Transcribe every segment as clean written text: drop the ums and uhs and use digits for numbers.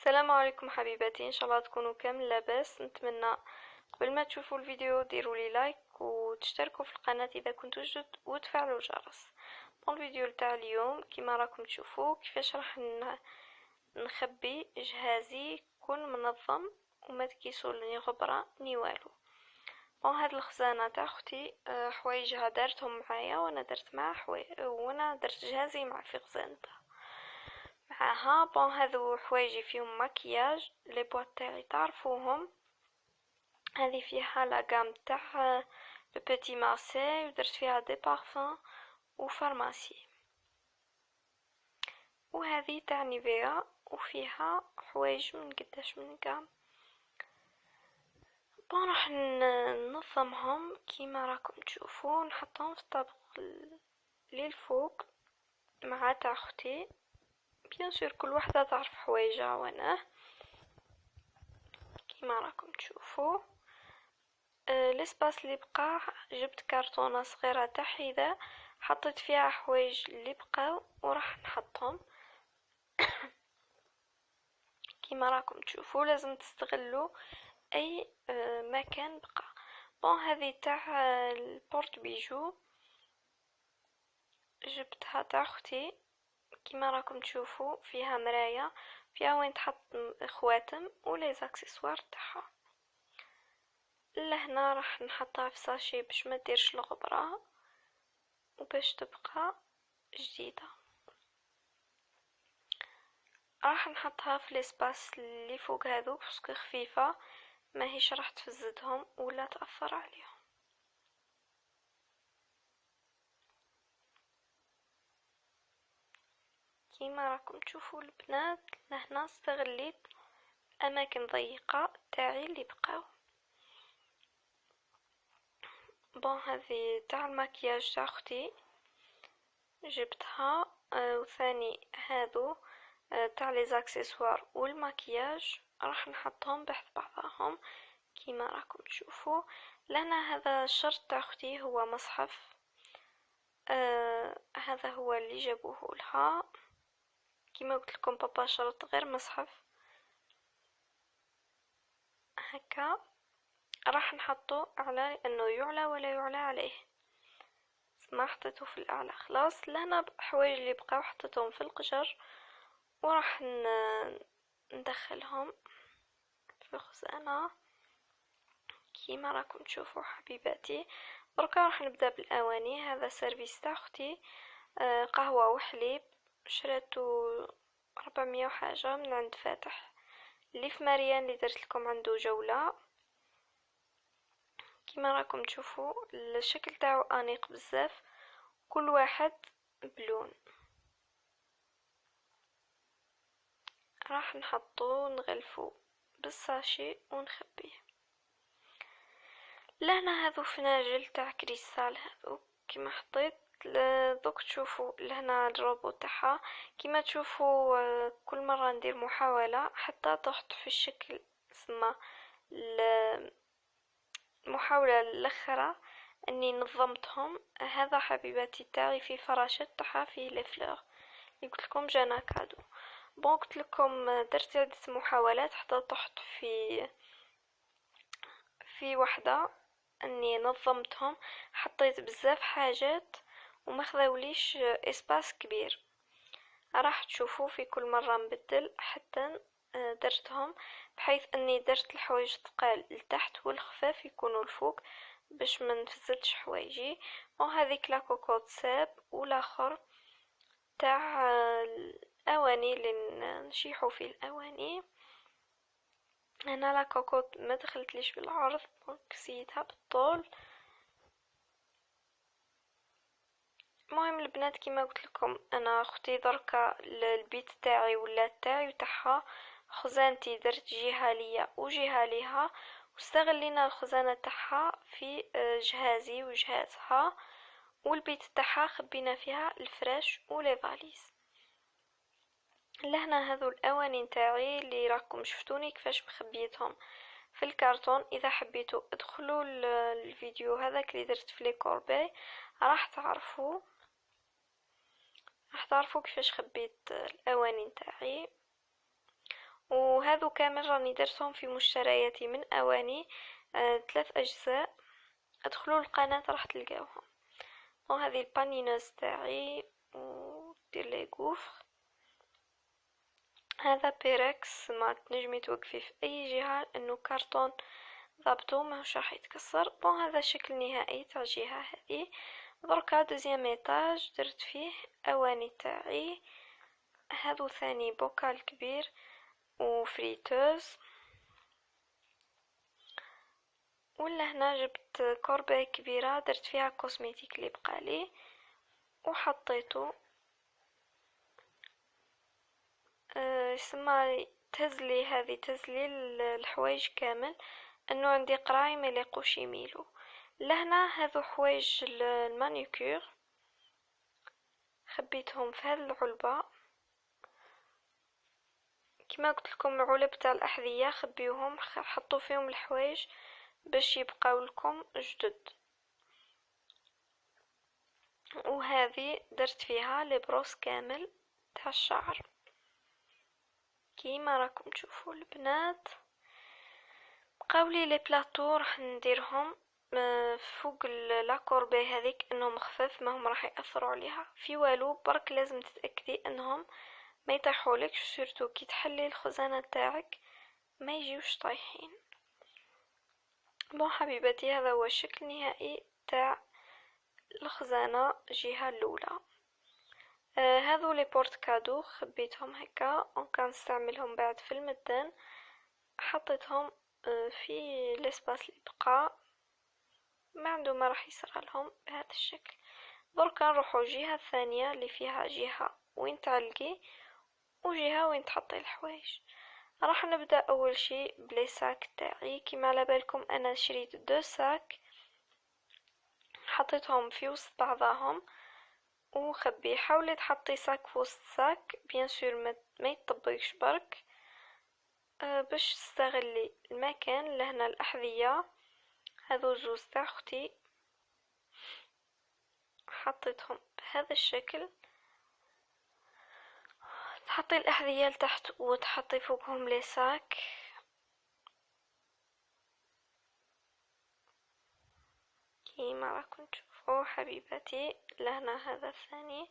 السلام عليكم حبيباتي، ان شاء الله تكونوا كامل لاباس. نتمنى قبل ما تشوفوا الفيديو ديروا لي لايك وتشتركوا في القناة اذا كنتوا جدد وتفعلوا الجرس. الفيديو تاع اليوم كما راكم تشوفوا كيفاش راح نخبي جهازي يكون منظم وما تكيسوا لي غبره ني والو. هاد الخزانه تاع اختي حوايجها دارتهم معايا وانا درت معها وانا درت جهازي مع في خزانتها معاها. هذو حوايجي فيهم مكياج، لي بواط تاعي تعرفوهم. هذه فيها لا غام تاع لو بيتي مارسي، ودرت فيها دي بارفان وفارماسي. وهذه تاع نيفيا وفيها حوايج من قداش من غام. راح ننظمهم كيما راكم تشوفوا، نحطهم في الطبق للفوق مع تاع اختي. بيان سور كل وحده تعرف حوايجها وانا كيما راكم تشوفوا. الاسباس اللي بقى جبت كرتونه صغيره تاع حذاء، حطيت فيها حوايج اللي بقاو وراح نحطهم. كيما راكم تشوفوا لازم تستغلوا اي مكان بقى. هذه تاع البورت بيجو جبتها تاع اختي. كيما راكم تشوفوا فيها مرايه، فيها وين تحط خواتم ولي زاكسسوار تاعها. لهنا راح نحطها في ساشي باش ما ديرش الغبره وباش تبقى جديده. راح نحطها في الاسباس اللي فوق هذو باسكو خفيفه، ما هيش راح تفزدهم ولا تاثر عليهم. كيما راكم تشوفوا البنات، لهنا استغليت اماكن ضيقه تاعي اللي بقاو. هذه تاع المكياج تاع اختي جبتها. وثاني هذو تاع لي زاكسسوار والمكياج راح نحطهم بحث بعضهم كيما راكم تشوفوا. لنا هذا الشرط تاع اختي هو مصحف. هذا هو اللي جابوه لها. كيما قلت لكم بابا شرط غير مصحف هكا. راح نحطه على انه يعلى ولا يعلى عليه. ما حطيته في الاعلى خلاص. لهنا حوايج اللي بقاو حطيتهم في القجر وراح ندخلهم في الخزانه كيما راكم تشوفوا حبيباتي. بركا راح نبدا بالاواني. هذا سيرفيس تاع اختي، قهوه وحليب، شريتو 400 وحاجه من عند فاتح اللي في مريان اللي درت لكم عنده جوله. كيما راكم تشوفوا الشكل تاعو انيق بزاف، كل واحد بلون. راح نحطو نغلفو بالساشي ونخبيه. لهنا هذو فناجل تاع كريستال هذو كيما حطيت. دوك تشوفوا لهنا الروبو تاعها. كيما تشوفوا كل مره ندير محاوله حتى تحط في الشكل سما المحاوله الاخرى اني نظمتهم. هذا حبيباتي تاعي في فراشات تاعها فيه لي فلور اللي قلت لكم جانا كادو. قلت لكم درت عدة محاولات حتى تحط في وحده اني نظمتهم. حطيت بزاف حاجات وما خذاوليش اسباس كبير. راح تشوفوا في كل مره نبدل حتى درتهم بحيث اني درت الحوايج الثقال لتحت والخفاف يكونوا الفوق باش ما نفزتش حوايجي. وهذيك لا كوكوت ساب والاخر تاع الاواني اللي نشيحوا فيه الاواني. انا لا كوكوت ما دخلتليش بالعرض دونك سيتها بالطول. المهم البنات كيما قلت لكم انا اختي دركا البيت تاعي ولا تاعي وتاعها خزانتي درت جهه ليا وجهه ليها، واستغلينا الخزانه تاعها في جهازي وجهازها، والبيت تاعها خبينا فيها الفراش ولي فاليز. لهنا هذو الاواني نتاعي اللي راكم شفتوني كيفاش مخبيتهم في الكرتون. اذا حبيتوا ادخلوا الفيديو هذاك اللي درت في لي كوربي راح تعرفوا كيفاش خبيت الاواني نتاعي. هذو كامل راني درتهم في مشترياتي من اواني، 3 اجزاء. ادخلوا القناة راح تلقاوهم. وهذه البانينوز تاعي ودير لي غوفر. هذا بيركس، ما تنجمي توقفي في اي جهة انه كرتون ضابطو ماهوش راح يتكسر. هذا شكل نهائي تاع الجهة هذه. دركا دوزيام ايطاج درت فيه اواني تاعي. هذا ثاني بوكال كبير وفريتوز. ولا هنا جبت كوربة كبيرة درت فيها كوسميتيك اللي بقالي وحطيته. يسمى تهزلي، هذه تهزلي الحوايج كامل، انه عندي قراي ما يليقوش يميلو. لهنا هذو حوايج المانيكير خبيتهم في هذه العلبة. كما قلت لكم العلب تاع الاحذية خبيوهم، حطوا فيهم الحوايج باش يبقاو لكم جدد. وهذه درت فيها لي بروس كامل تاع الشعر كيما راكم تشوفوا البنات. بقاولي لي بلاطو راح نديرهم فوق لاكوربي هذيك انهم خفاف، ما هم راح ياثروا عليها في والو، برك لازم تتاكدي انهم ما يطيحولك، سورتو كي تحلي الخزانه تاعك ما يجيوش طايحين. حبيبتي هذا هو الشكل النهائي تاع الخزانه الجهه الاولى. هذو لي بورت كادو خبيتهم هكا وكان نستعملهم بعد في المدان. حطيتهم في الاسباس اللي بقى، ما عنده ما راح يصير لهم بهذا الشكل. دركا نروحوا الجهه الثانيه اللي فيها جهه وين تعلقي وجهه وين تحطي الحوايج. راح نبدا اول شيء بلي ساك تاعي. كيما على بالكم انا شريت 2 ساك، حطيتهم في وسط بعضهم وخبي. حاولي تحطي ساك في وسط ساك بيان سور ما يطبقش برك، باش تستغلي المكان. لهنا الاحذيه هذو زوز تاع اختي حطيتهم بهذا الشكل. تحطي الاحذيه لتحت وتحطي فوقهم لي ساك. كيما راكم تشوفوا حبيباتي. لهنا هذا الثاني.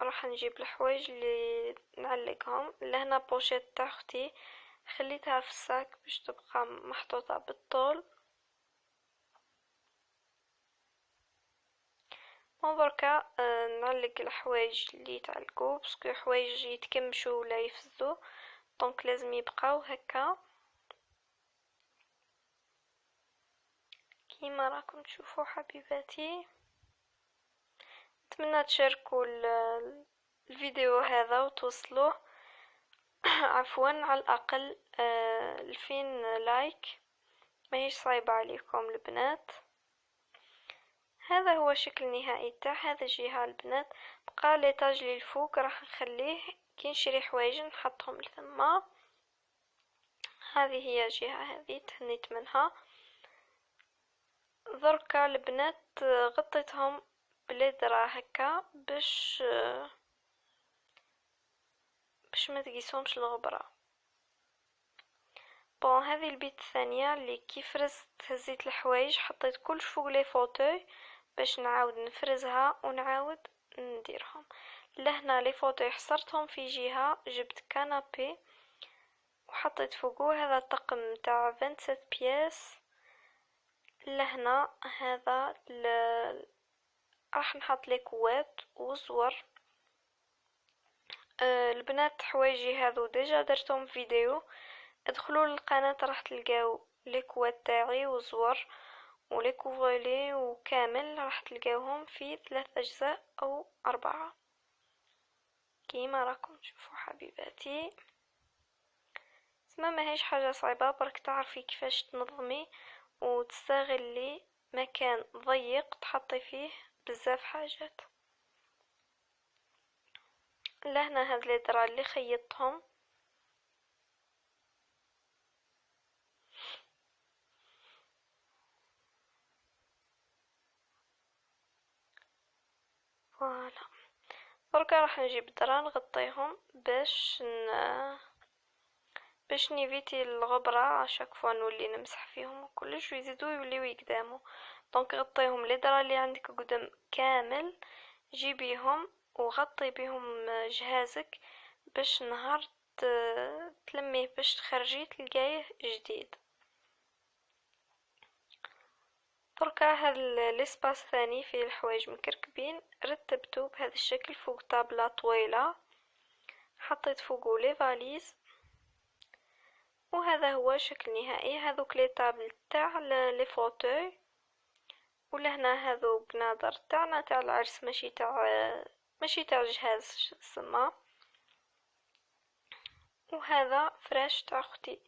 راح نجيب الحوايج اللي نعلقهم. لهنا بوشيت تاع اختي خليتها في الساك باش تبقى محطوطه بالطول. بركا نعلق الحوايج اللي يتعلقوا، باسكو حوايج يتكمشوا ولا يفزوا، دونك لازم يبقاو هكا كيما راكم تشوفوا حبيباتي. نتمنى تشاركوا الفيديو هذا وتوصلوه عفوا على الاقل 2000 لايك، ما هيش صعيبه عليكم البنات. هذا هو الشكل النهائي تاع هذا الجهه البنات. بقى ليطاج اللي الفوق راح نخليه كي نشري حوايج نحطهم لثما. هذه هي الجهه هذه تهنيت منها. دركا البنات غطيتهم بليدرا هكا باش ما تقيسهمش الغبره. هذه البيت الثانيه اللي كي فرزت هزيت الحوايج حطيت كلش فوق لي فوتوي باش نعاود نفرزها ونعاود نديرهم. لهنا لي فوتوي حصرتهم في جهه، جبت كانابي وحطيت فوقه هذا الطقم تاع 27 بياس. لهنا هذا راح نحط لي كوات وزور. البنات حوايجي هذو ديجا درتهم فيديو، ادخلوا للقناة راح تلقاو لي كوات تاعي وزور ولي كوفولي وكامل راح تلقاوهم في 3 اجزاء او 4 كيما راكم تشوفوا حبيباتي. ما هيش حاجة صعيبة، برك تعرفي كيفاش تنظمي وتستغلي مكان ضيق تحطي فيه بزاف حاجات. لهنا هاد لي درا اللي خيطتهم. فوالا دركا راح نجيب الدرا نغطيهم باش نيفيتي الغبرة عشاك فوا نولي نمسح فيهم وكلش ويزيدو يوليو يقدامو. دونك غطيهم لي درا اللي عندك قدام كامل، جيبيهم وغطي بهم جهازك باش نهار تلميه باش تخرجيه تلقايه جديد. دركا هاد الاسباس ثاني فيه الحوايج مكركبين، رتبته بهذا الشكل فوق طابلة طويلة، حطيت فوقه لي فاليز، وهذا هو شكل نهائي. هذوك لي طابل تاع لي فوتوي، ولهنا هذو بنادر تاعنا تاع العرس، ماشي تاع جهاز سما. وهذا فراش تاع اختي،